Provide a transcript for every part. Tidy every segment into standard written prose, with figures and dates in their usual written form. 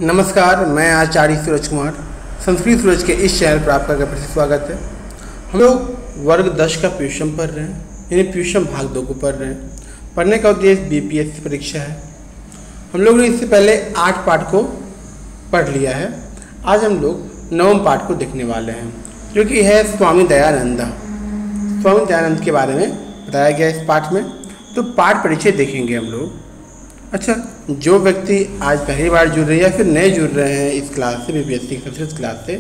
नमस्कार, मैं आचार्य सूरज कुमार। संस्कृत सूरज के इस चैनल पर आपका फिर से स्वागत है। हम लोग वर्ग 10 का प्यूषम पढ़ रहे हैं, यानी प्यूषम भाग 2 को पढ़ रहे हैं। पढ़ने का उद्देश्य बीपीएससी परीक्षा है। हम लोग ने इससे पहले 8 पाठ को पढ़ लिया है। आज हम लोग 9वें पाठ को देखने वाले हैं, जो कि है स्वामी दयानंद। स्वामी दयानंद के बारे में बताया गया इस पाठ में। तो पाठ परिचय देखेंगे हम लोग। अच्छा, जो व्यक्ति आज पहली बार जुड़ रहे हैं या फिर नए जुड़ रहे हैं इस क्लास से, बीपीएससी संस्कृत क्लास से,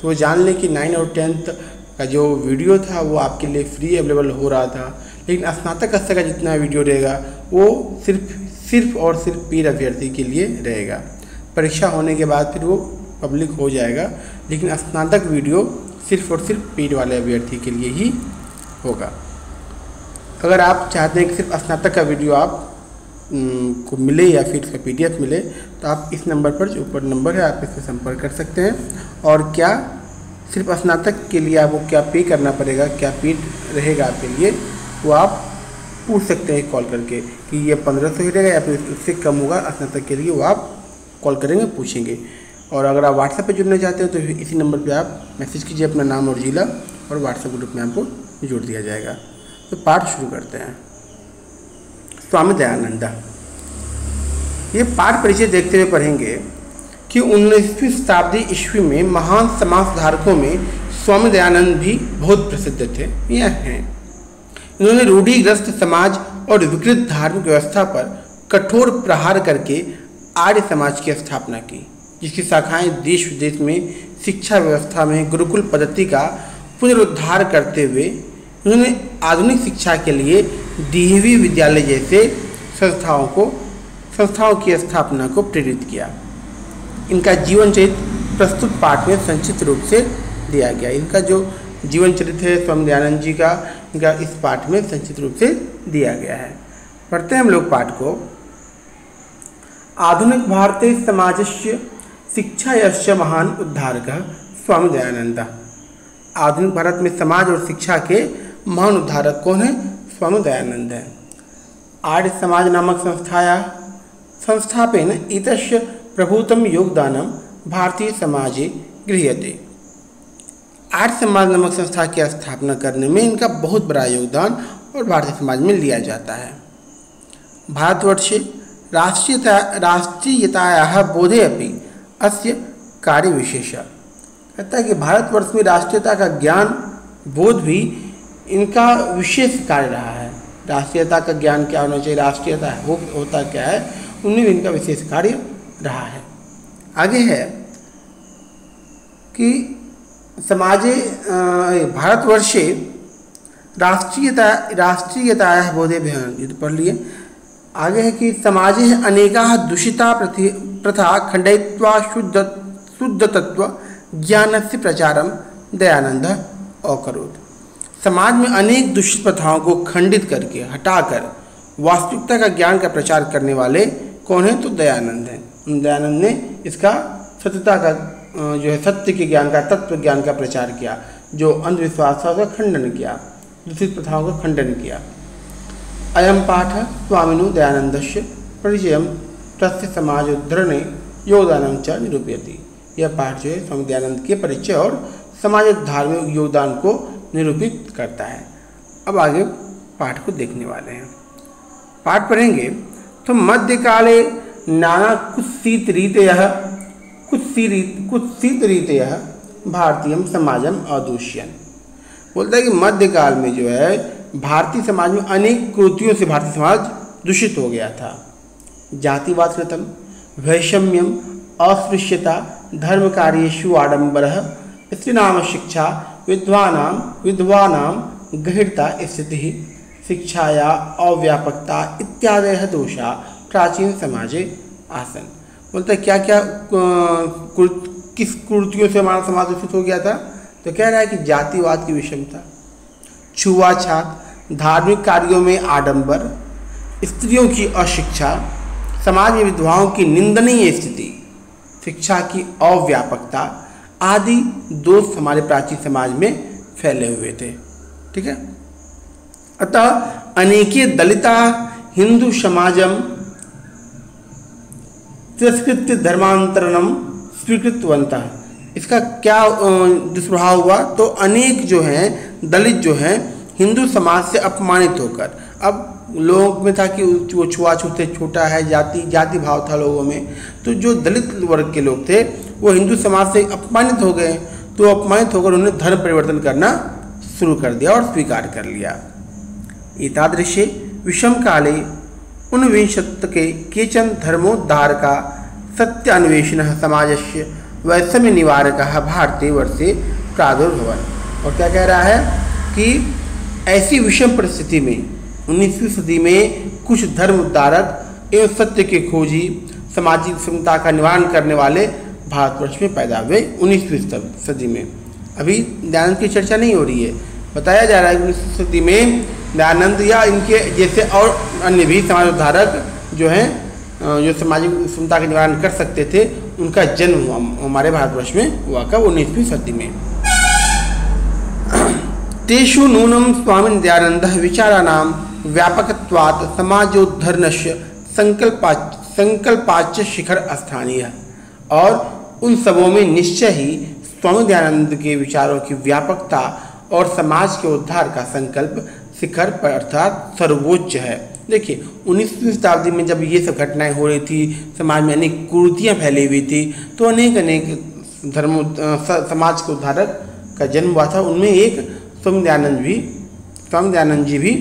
तो वो जान लें कि 9 और 10th का जो वीडियो था वो आपके लिए फ्री अवेलेबल हो रहा था, लेकिन स्नातक स्तर का जितना वीडियो रहेगा वो सिर्फ और सिर्फ पेड अभ्यर्थी के लिए रहेगा। परीक्षा होने के बाद फिर वो पब्लिक हो जाएगा, लेकिन स्नातक वीडियो सिर्फ और सिर्फ पेड वाले अभ्यर्थी के लिए ही होगा। अगर आप चाहते हैं कि सिर्फ स्नातक का वीडियो आप को मिले या फिर इसका PDF मिले, तो आप इस नंबर पर, जो ऊपर नंबर है, आप इससे संपर्क कर सकते हैं। और क्या सिर्फ स्नातक के लिए आपको क्या पे करना पड़ेगा, क्या पेड रहेगा आपके लिए, वो आप पूछ सकते हैं कॉल करके कि ये 1500 ही रहेगा या फिर उससे कम होगा स्नातक के लिए। वो आप कॉल करेंगे, पूछेंगे। और अगर आप व्हाट्सएप पर जुड़ना चाहते हैं तो इसी नंबर पर आप मैसेज कीजिए अपना नाम और जिला, और व्हाट्सएप ग्रुप में आपको जोड़ दिया जाएगा। तो पाठ शुरू करते हैं। स्वामी दयानंद। ये पाठ परिचय देखते हुए पढ़ेंगे कि 19वीं शताब्दी ईस्वी में महान समाज सुधारकों में स्वामी दयानंद भी बहुत प्रसिद्ध थे। यह हैं, इन्होंने रूढ़िग्रस्त समाज और विकृत धार्मिक व्यवस्था पर कठोर प्रहार करके आर्य समाज की स्थापना की, जिसकी शाखाएं देश विदेश में शिक्षा व्यवस्था में गुरुकुल पद्धति का पुनरुद्धार करते हुए उन्होंने आधुनिक शिक्षा के लिए डीएवी विद्यालय जैसे संस्थाओं की स्थापना को प्रेरित किया। इनका जीवन चरित्र प्रस्तुत पाठ में संक्षिप्त रूप से दिया गया। इनका जो जीवन चरित्र है स्वामी दयानंद जी का, इनका इस पाठ में संक्षिप्त रूप से दिया गया है। पढ़ते हैं हम लोग पाठ को। आधुनिक भारतीय समाजस्य शिक्षायश्च महान उद्धारकः स्वामी दयानंद। आधुनिक भारत में समाज और शिक्षा के महान उद्धारक कौन है? स्वामी दयानंद है। आर्य समाज नामक संस्थापेन इतस्य प्रभुतम योगदानम भारतीय समाजे गृह्यते। आर्य समाज नामक संस्था की स्थापना करने में इनका बहुत बड़ा योगदान और भारतीय समाज में लिया जाता है। भारतवर्षे राष्ट्रीयतायाः बोधे अपि अस्य कार्य विशेष। कहता है कि भारतवर्ष में राष्ट्रीयता का ज्ञान बोध भी इनका विशेष कार्य रहा है। राष्ट्रीयता का ज्ञान क्या होना चाहिए, राष्ट्रीयता है वो होता क्या है, उनमें भी इनका विशेष कार्य रहा है। आगे है कि समाजे भारतवर्षे राष्ट्रीयतायाः बोधे ये तो पढ़ लिए। आगे है कि समाजे अनेकाः दूषिता प्रथा खंडयित्वा शुद्धतत्व ज्ञानस्य प्रचारम दयानंद अकरोत्। समाज में अनेक दुष्ट प्रथाओं को खंडित करके हटाकर वास्तविकता का ज्ञान का प्रचार करने वाले कौन है? तो दयानंद हैं। दयानंद ने इसका सत्यता का जो है सत्य के ज्ञान का, तत्व ज्ञान का प्रचार किया। जो अंधविश्वास था उसका खंडन किया, दूषित प्रथाओं का खंडन किया। अयम पाठ स्वामिनो दयानंदस्य परिचयम तस्य समाजोद्धरणे योगदानं च निरूपयति। यह पाठ जो है स्वामी दयानंद के परिचय और समाजोद्धार में योगदान को निरूपित करता है। अब आगे पाठ को देखने वाले हैं। पाठ पढ़ेंगे तो मध्यकाले नाना कुत्सित रीतयः भारतीय समाजम अदूष्यन्। बोलता है कि मध्यकाल में जो है भारतीय समाज में अनेक कुरीतियों से भारतीय समाज दूषित हो गया था। जातिवाद कृतम, वैषम्यम, अस्पृश्यता, धर्म कार्येषु आडंबरः, स्त्रीणाम शिक्षा, विधवानां गहिरता स्थिति, शिक्षाया अव्यापकता इत्यादयः दोषा प्राचीन समाजे आसन। बोलता है क्या क्या किस कुरीतियों से हमारा समाज दूषित हो गया था? तो कह रहा है कि जातिवाद की विषमता, छुआछूत, धार्मिक कार्यों में आडंबर, स्त्रियों की अशिक्षा, समाज में विधवाओं की निंदनीय स्थिति, शिक्षा की अव्यापकता आदि दोष हमारे प्राचीन समाज में फैले हुए थे। ठीक है। अतः अनेके दलिता हिंदू समाजम तिरस्कृत्य धर्मांतरणम स्वीकृतवन्तः। इसका क्या दुष्प्रभाव हुआ? तो अनेक जो हैं दलित जो हैं हिंदू समाज से अपमानित होकर, अब लोगों में था कि वो छुआछूत छोटा है, जाति भाव था लोगों में, तो जो दलित वर्ग के लोग थे वो हिंदू समाज से अपमानित हो गए। तो अपमानित होकर उन्होंने धर्म परिवर्तन करना शुरू कर दिया और स्वीकार कर लिया। एतादृशे विषम काले ऊनविंशतिके केचन धर्मोद्धारका सत्य अन्वेषणः समाजस्य वैषम्य निवारकः भारतीय वर्षे प्रादुर्भवन्। और क्या कह रहा है कि ऐसी विषम परिस्थिति में 19वीं सदी में कुछ धर्म उद्धारक एवं सत्य के खोजी सामाजिक विषमता का निवारण करने वाले भारतवर्ष में पैदा हुए 19वीं सदी में। अभी दयानंद की चर्चा नहीं हो रही है, बताया जा रहा है कि 19वीं सदी में दयानंद या इनके जैसे और अन्य भी समाज उद्धारक जो हैं जो सामाजिक विषमता का निवारण कर सकते थे, उनका जन्म हुआ हमारे भारतवर्ष में हुआ कब? 19वीं सदी में। तेषु नूनम स्वामी दयानंदः विचाराणां व्यापकत्वात् समाजोद्धरणस्य संकल्पाच्च शिखर स्थानीय। और उन सबों में निश्चय ही स्वामी दयानंद के विचारों की व्यापकता और समाज के उद्धार का संकल्प शिखर पर अर्थात सर्वोच्च है। देखिए 19वीं शताब्दी में जब ये सब घटनाएं हो रही थी, समाज में अनेक कुरीतियाँ फैली हुई थी, तो अनेक धर्म समाज के उद्धारक का जन्म हुआ था। उनमें एक स्वामी दयानंद जी भी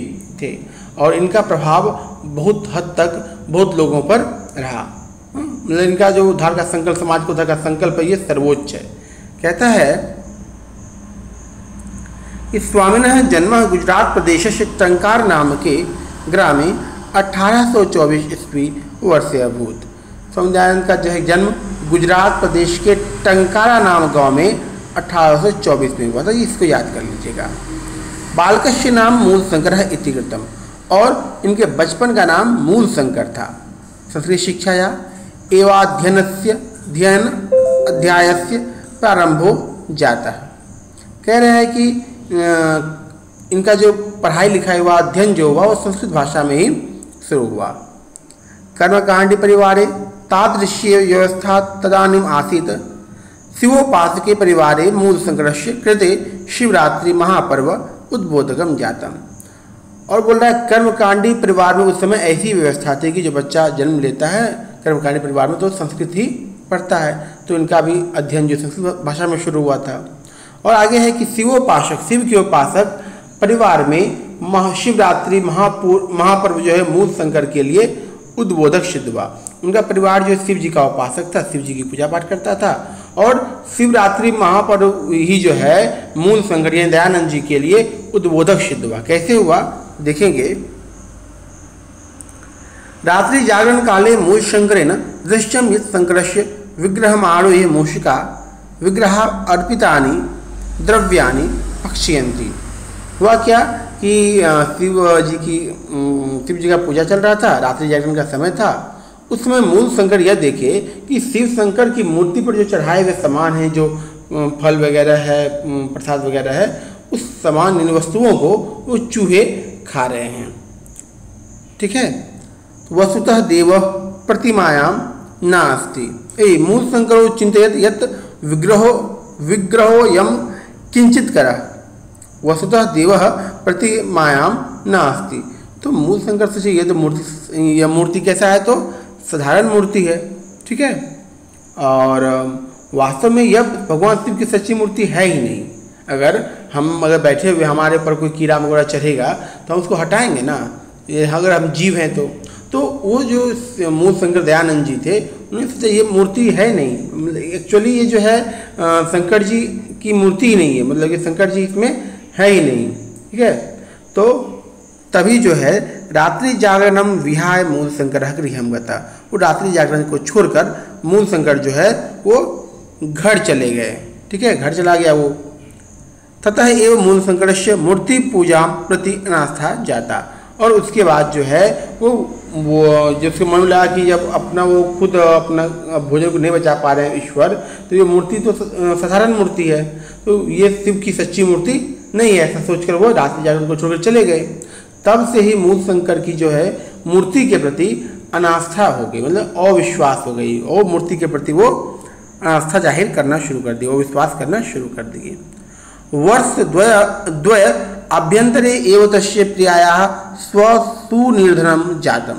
थे और इनका प्रभाव बहुत हद तक बहुत लोगों पर रहा। मतलब इनका जो उद्धार का संकल्प, समाज को उद्धार का संकल्प है, ये सर्वोच्च है। कहता है कि स्वामिनः जन्म गुजरात प्रदेश से टंकार नाम के ग्रामे 1824 ईस्वी वर्षे अभूत। स्वामी दयानंद का जो है जन्म गुजरात प्रदेश के टंकारा नाम गांव में 1824 में हुआ था। इसको याद कर लीजिएगा। बालकस्य नाम मूल शंकर इति कृतम, और इनके बचपन का नाम मूल शंकर था। संस्कृत शिक्षाया एवाध्ययनस्य अध्यायस्य प्रारंभो जाता। कह रहे हैं कि इनका जो पढ़ाई लिखाई हुआ, अध्ययन जो हुआ, वो संस्कृत भाषा में ही शुरू हुआ। कर्मकांडी परिवारे तादृश्य व्यवस्था तदानीम आसीत्। शिवोपासके परिवारे मूल शंकरस्य कृते शिवरात्रि महापर्व उद्बोधकम जातम। और बोल रहा है कर्मकांडी परिवार में उस समय ऐसी व्यवस्था थी कि जो बच्चा जन्म लेता है कर्मकांडी परिवार में तो संस्कृत ही पढ़ता है, तो इनका भी अध्ययन जो संस्कृत भाषा में शुरू हुआ था। और आगे है कि शिवोपासक, शिव के उपासक परिवार में शिवरात्रि महापर्व जो है मूल शंकर के लिए उद्बोधक सिद्ध हुआ। उनका परिवार जो शिव जी का उपासक था, शिव जी की पूजा पाठ करता था, और शिवरात्रि महापर्व ही जो है मूल शंकर यानी दयानंद जी के लिए उद्बोधक सिद्ध हुआ। कैसे हुआ देखेंगे। रात्रि जागरण काले मूल शंकरेण दृश्यम यत् शंकरस्य विग्रहमारोह्य मूषिका विग्रह अर्पितानि द्रव्यानि भक्षयन्ति। हुआ क्या कि शिव जी का पूजा चल रहा था, रात्रि जागरण का समय था। उस समय मूल शंकर यह देखे कि शिव शंकर की मूर्ति पर जो चढ़ाए हुए सामान हैं, जो फल वगैरह है, प्रसाद वगैरह है, उस सामान इन वस्तुओं को वो चूहे खा रहे हैं। ठीक है, वस्तुतः देव प्रतिमायाम नास्ति। मूल शंकरो चिंतयत यत् विग्रहो यम किंचित करा वस्तुतः देव प्रतिमायाम नास्ति। तो मूल शंकर से ये तो मूर्ति कैसा है? तो साधारण मूर्ति है। ठीक है, और वास्तव में यह भगवान शिव की सच्ची मूर्ति है ही नहीं। अगर बैठे हुए हमारे ऊपर कोई कीड़ा मकोड़ा चढ़ेगा तो हम उसको हटाएंगे ना, ये अगर हम जीव हैं तो वो जो मूल शंकर दयानंद जी थे उन्होंने सोचा ये मूर्ति है नहीं, एक्चुअली ये जो है शंकर जी की मूर्ति ही नहीं है, मतलब कि शंकर जी इसमें है ही नहीं। ठीक है, तो तभी जो है रात्रि जागरणम विहाय मूल शंकर गृहम गता। वो रात्रि जागरण को छोड़कर मूल शंकर जो है वो घर चले गए। ठीक है, घर चला गया वो। ततः एवं मूल शंकर से मूर्ति पूजा प्रति अनास्था जाता। और उसके बाद जो है वो जब उसको मन लगा कि जब वो खुद अपना भोजन को नहीं बचा पा रहे हैं ईश्वर, तो ये मूर्ति तो साधारण मूर्ति है, तो ये शिव की सच्ची मूर्ति नहीं है, ऐसा सोचकर वो रात्रि जागरण को छोड़कर चले गए। तब से ही मूल शंकर की जो है मूर्ति के प्रति अनास्था हो गई, मतलब अविश्वास हो गई, और मूर्ति के प्रति वो अनास्था जाहिर करना शुरू कर दी, अविश्वास करना शुरू कर दिए। वर्ष द्वय अभ्यंतरे एव तस्य प्रियायाः स्वसुनिर्धनम जातम,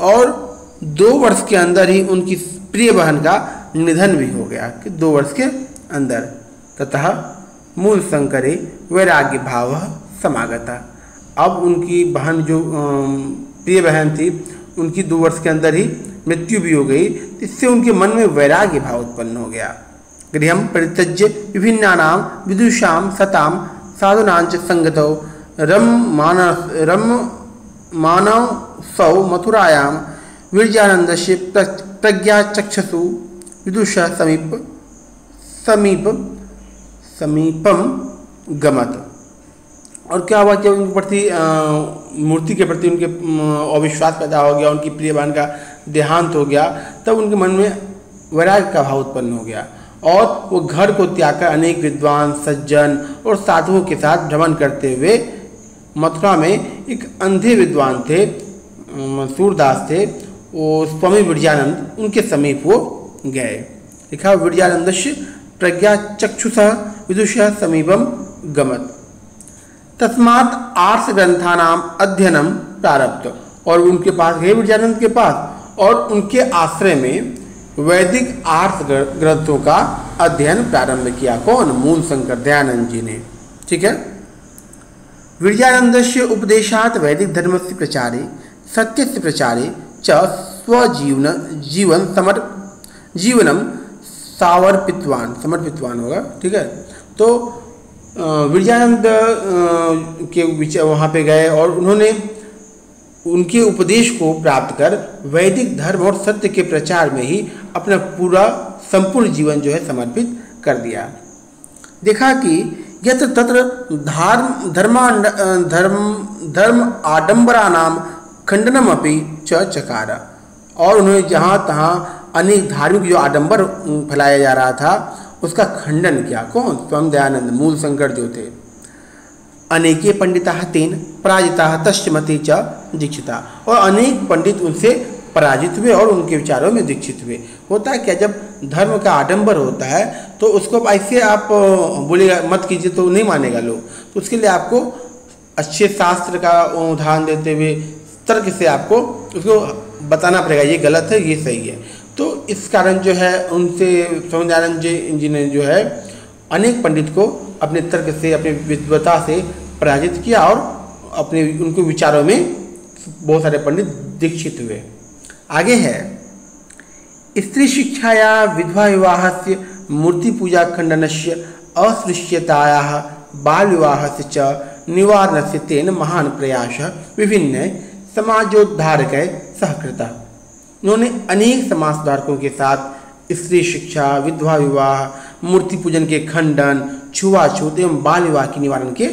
और 2 वर्ष के अंदर ही उनकी प्रिय बहन का निधन भी हो गया, कि 2 वर्ष के अंदर। ततः मूल शंकरे वैराग्य भाव समागता, अब उनकी बहन जो प्रिय बहन थी उनकी 2 वर्ष के अंदर ही मृत्यु भी हो गई, इससे उनके मन में वैराग्य भाव उत्पन्न हो गया। गृहं परित्यज्य विभिन्नानां विदुषां सतां साधुनांच संगतौ मानसौ मथुरायां विरजानंदस्य प्रज्ञाचक्षसु विदुषः समीपम गमत। और क्या हुआ कि उनके प्रति मूर्ति के प्रति उनके अविश्वास पैदा हो गया, उनकी प्रिय बहन का देहांत हो गया, तब उनके मन में वैराग्य का भाव उत्पन्न हो गया, और वो घर को त्याग कर अनेक विद्वान सज्जन और साधुओं के साथ भ्रमण करते हुए मथुरा में एक अंधे विद्वान थे, सूरदास थे, वो स्वामी विरजानंद, उनके समीप वो गए। लिखा विरजानंदस्य प्रज्ञा चक्षुषः विदुषः समीपम गमत तस्मात् आर्ष ग्रंथानाम अध्ययनम प्रारब्ध, और उनके पास गए विरजानंद के पास, और उनके आश्रय में वैदिक आर्ष ग्रंथों का अध्ययन प्रारंभ किया। कौन? मूल शंकर दयानंद जी ने। ठीक है। विरजानंदस्य उपदेशात् वैदिक धर्मस्य प्रचारे सत्यस्य प्रचारे च जीवनम समर्पितवान होगा। ठीक है। तो विरजानंद के वहाँ पे गए और उन्होंने उनके उपदेश को प्राप्त कर वैदिक धर्म और सत्य के प्रचार में ही अपना पूरा संपूर्ण जीवन जो है समर्पित कर दिया। देखा कि यत्र तत्र धर्म आडंबरा नाम खंडनम अपि चकार, और उन्होंने जहाँ तहाँ अनेक धार्मिक जो आडंबर फैलाया जा रहा था उसका खंडन किया। कौन? स्वामी दयानंद मूल शंकर जो थे। अनेके पंडिताः तेन पराजिताः तस्य मते च दीक्षिता, और अनेक पंडित उनसे पराजित हुए और उनके विचारों में दीक्षित हुए। होता है क्या, जब धर्म का आडंबर होता है तो उसको ऐसे आप बोलेगा मत कीजिए तो नहीं मानेगा लोग, तो उसके लिए आपको अच्छे शास्त्र का उदाहरण देते हुए तर्क से आपको उसको बताना पड़ेगा ये गलत है ये सही है। तो इस कारण जो है उनसे स्वामी दयानंद जी ने जो है अनेक पंडित को अपने तर्क से अपने विद्वता से पराजित किया और अपने उनके विचारों में बहुत सारे पंडित दीक्षित हुए। आगे है स्त्री शिक्षाया विधवा विवाह से मूर्ति पूजा खंडनस्य अस्पृश्यताया बाल विवाह से च निवारण से तेन महान प्रयास विभिन्न समाजोद्धारक सहकृता। उन्होंने अनेक समाज सुधारकों के साथ स्त्री शिक्षा, विधवा विवाह, मूर्ति पूजन के खंडन, छुआछूत एवं बाल विवाह के निवारण के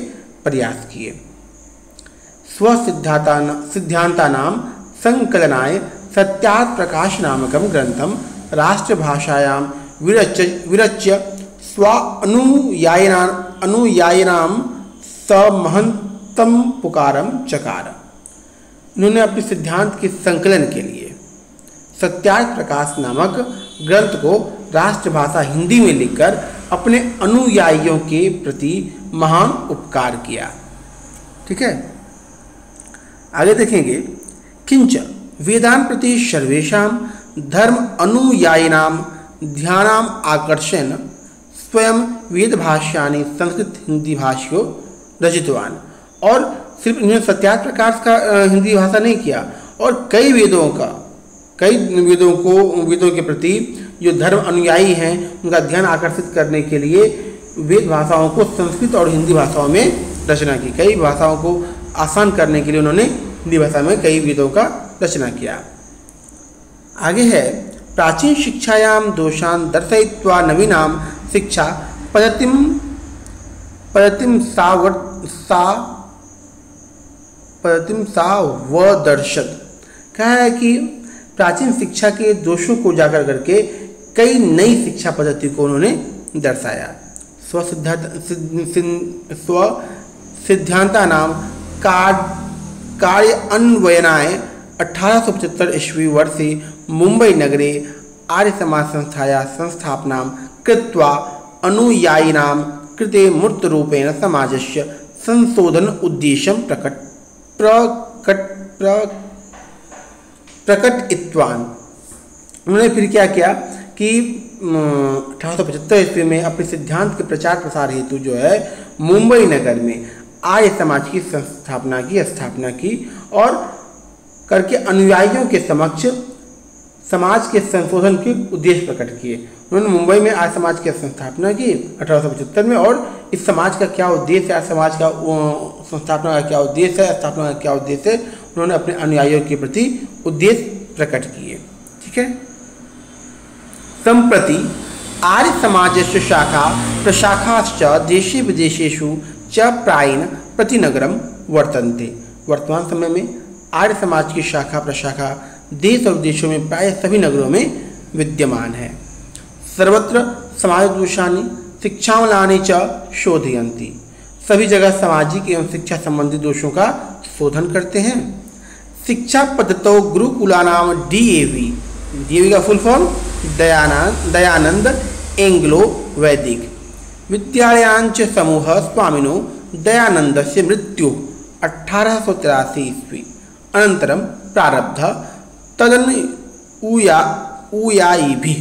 प्रयास किए। स्वसिद्धांतानां संकलनाय सत्यार्थ प्रकाश नामकं ग्रंथम राष्ट्रभाषायां विरच्य स्व अनुयायिनां समहंतम पुकारम चकार। उन्होंने अपने सिद्धांत के संकलन के लिए सत्यार्थ प्रकाश नामक ग्रंथ को राष्ट्रभाषा हिंदी में लिखकर अपने अनुयायियों के प्रति महान उपकार किया। ठीक है। आगे देखेंगे किंच वेदांत प्रति सर्वेषां धर्म अनुयायिनां ध्यानाम आकर्षण स्वयं वेद भाष्यानि संस्कृत हिंदी भाष्यो रचितवान। और सिर्फ इन्होंने सत्यार्थ प्रकाश का हिंदी भाषा नहीं किया और कई वेदों के प्रति जो धर्म अनुयायी हैं उनका ध्यान आकर्षित करने के लिए वेद भाषाओं को संस्कृत और हिंदी भाषाओं में रचना की। कई भाषाओं को आसान करने के लिए उन्होंने हिंदी भाषा में कई वेदों का रचना किया। आगे है प्राचीन शिक्षायाम दोषान दर्शयित्वा नवीनां शिक्षा पद्धतिं सावदर्शत। कहा है कि प्राचीन शिक्षा के दोषों को उजागर करके कई नई शिक्षा पद्धति को उन्होंने दर्शाया। स्वसिद्धांतानां कार्य अन्वयनाय 1875 ईस्वी वर्षे मुंबई नगरे आर्य समाज संस्थाया संस्थापनां कृत्वा अनुयायिनां कृते मूर्तरूपेण समाजस्य संशोधन उद्देश्यं प्रकटितवान्। उन्होंने फिर क्या किया कि 1875 ईस्वी में अपने सिद्धांत के प्रचार प्रसार हेतु जो है मुंबई नगर में आर्य समाज की स्थापना की और करके अनुयायियों के समक्ष समाज के संशोधन के उद्देश्य प्रकट किए। उन्होंने मुंबई में आर्य समाज की स्थापना की 1875 में, और इस समाज का क्या उद्देश्य है, समाज का संस्थापना का क्या उद्देश्य है, स्थापना का क्या उद्देश्य है, उन्होंने अपने अनुयायियों के प्रति उद्देश्य प्रकट किए। ठीक है। संप्रति आर्य समाजस्य शाखा प्रशाखाश्च देशे विदेशेषु च प्रायेण प्रतिनगरम वर्तन्ते। वर्तमान समय में आर्य समाज की शाखा प्रशाखा देश और विदेशों में प्राय सभी नगरों में विद्यमान है। सर्वत्र समाजदोषानि शिक्षामलानि च शोधयन्ति। सभी जगह सामाजिक एवं शिक्षा संबंधी दोषों का शोधन करते हैं। शिक्षा पद्धतौ गुरुकुलानाम DAV का फुल फॉर्म दयानंद एंग्लो वैदिक विद्यालयांच समूह स्वामिनो दयानंदस्य मृत्यु 1883 ईस्वी अनंतरम प्रारब्ध तदन उयायी।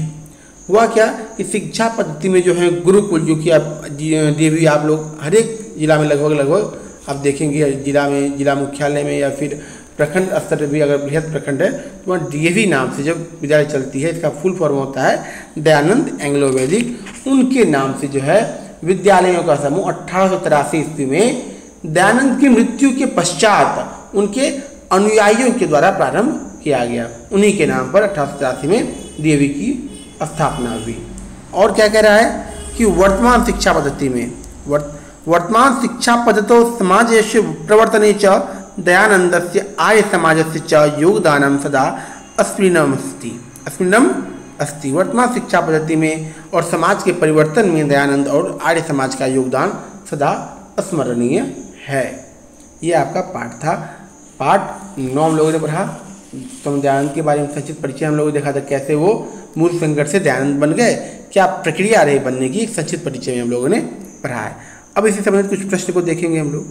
हुआ क्या कि शिक्षा पद्धति में जो है गुरुकुल, जो कि आप DAV आप लोग हर एक जिला में लगभग आप देखेंगे, जिला मुख्यालय में या फिर प्रखंड स्तर पर भी अगर बृहद प्रखंड है तो वहाँ DAV नाम से जब विद्यालय चलती है, इसका फुल फॉर्म होता है दयानंद एंग्लो वैदिक। उनके नाम से जो है विद्यालयों का समूह 1883 ईस्वी में दयानंद की मृत्यु के पश्चात उनके अनुयायियों के द्वारा प्रारंभ किया गया। उन्हीं के नाम पर 1883 में DAV की स्थापना हुई। और क्या कह रहा है कि वर्तमान शिक्षा पद्धति में वर्तमान शिक्षा पद्धतौ समाजस्य प्रवर्तने च दयानंदस्य आर्य समाजस्य च योगदानं सदा अस्मिन्नम् अस्ति। वर्तमान शिक्षा पद्धति में और समाज के परिवर्तन में दयानंद और आर्य समाज का योगदान सदा स्मरणीय है। ये आपका पाठ था। पाठ 9 हम लोगों ने पढ़ा। स्वामी दयानंद के बारे में संक्षिप्त परिचय हम लोगों ने देखा था, कैसे वो मूल संकट से दयानंद बन गए, क्या प्रक्रिया रही बनने की, संक्षिप्त परिचय में हम लोगों ने पढ़ा है। अब इसी संबंधित कुछ प्रश्न को देखेंगे हम लोग।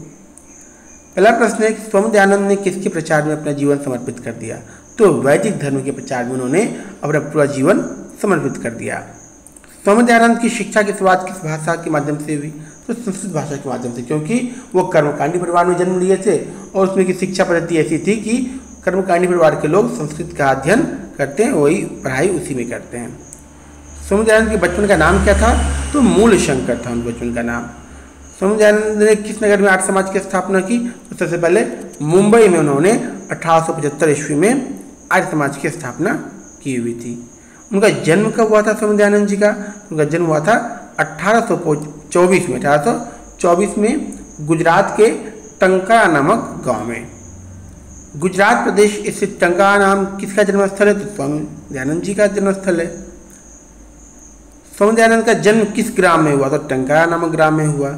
पहला प्रश्न है कि स्वामी दयानंद ने किसके प्रचार में अपना जीवन समर्पित कर दिया? तो वैदिक धर्म के प्रचार में उन्होंने अपना पूरा जीवन समर्पित कर दिया। स्वामी दयानंद की शिक्षा की शुरुआत किस भाषा के माध्यम से हुई? तो संस्कृत भाषा के माध्यम से, क्योंकि वो कर्मकांडी परिवार में जन्म लिए थे और उसमें की शिक्षा पद्धति ऐसी थी कि कर्मकांडी परिवार के लोग संस्कृत का अध्ययन करते हैं, वही पढ़ाई उसी में करते हैं। स्वामी दयानंद के बचपन का नाम क्या था? तो मूल शंकर था उनके बचपन का नाम। स्वामी दयानंद ने किस नगर में आर्य समाज की स्थापना की? तो सबसे पहले मुंबई में उन्होंने 1875 ईस्वी में आर्य समाज की स्थापना की हुई थी। उनका जन्म कब हुआ था स्वामी दयानंद जी का? उनका जन्म हुआ था 1824 में गुजरात के टंकारा नामक गांव में। गुजरात प्रदेश स्थित टंकारा नाम किसका जन्मस्थल है? तो स्वामी दयानंद जी का जन्मस्थल है। स्वामी दयानंद का जन्म किस ग्राम में हुआ? तो टंकारा नामक ग्राम में हुआ।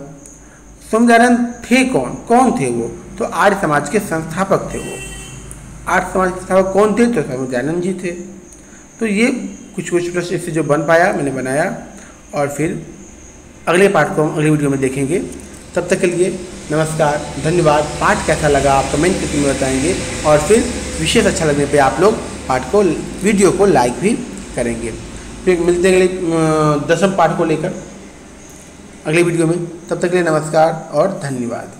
स्वामी दयानंद थे कौन थे वो? तो आर्य समाज के संस्थापक थे वो। आर्य समाज के संस्थापक कौन थे? तो स्वामी दयानंद जी थे। तो ये कुछ प्रश्न इससे जो बन पाया मैंने बनाया, और फिर अगले पाठ को हम अगली वीडियो में देखेंगे। तब तक के लिए नमस्कार, धन्यवाद। पाठ कैसा लगा आप कमेंट करके में बताएंगे, और फिर विशेष अच्छा लगने पे आप लोग पाठ को वीडियो को लाइक भी करेंगे। फिर मिलते हैं अगले 10वें पाठ को लेकर अगले वीडियो में। तब तक के लिए नमस्कार और धन्यवाद।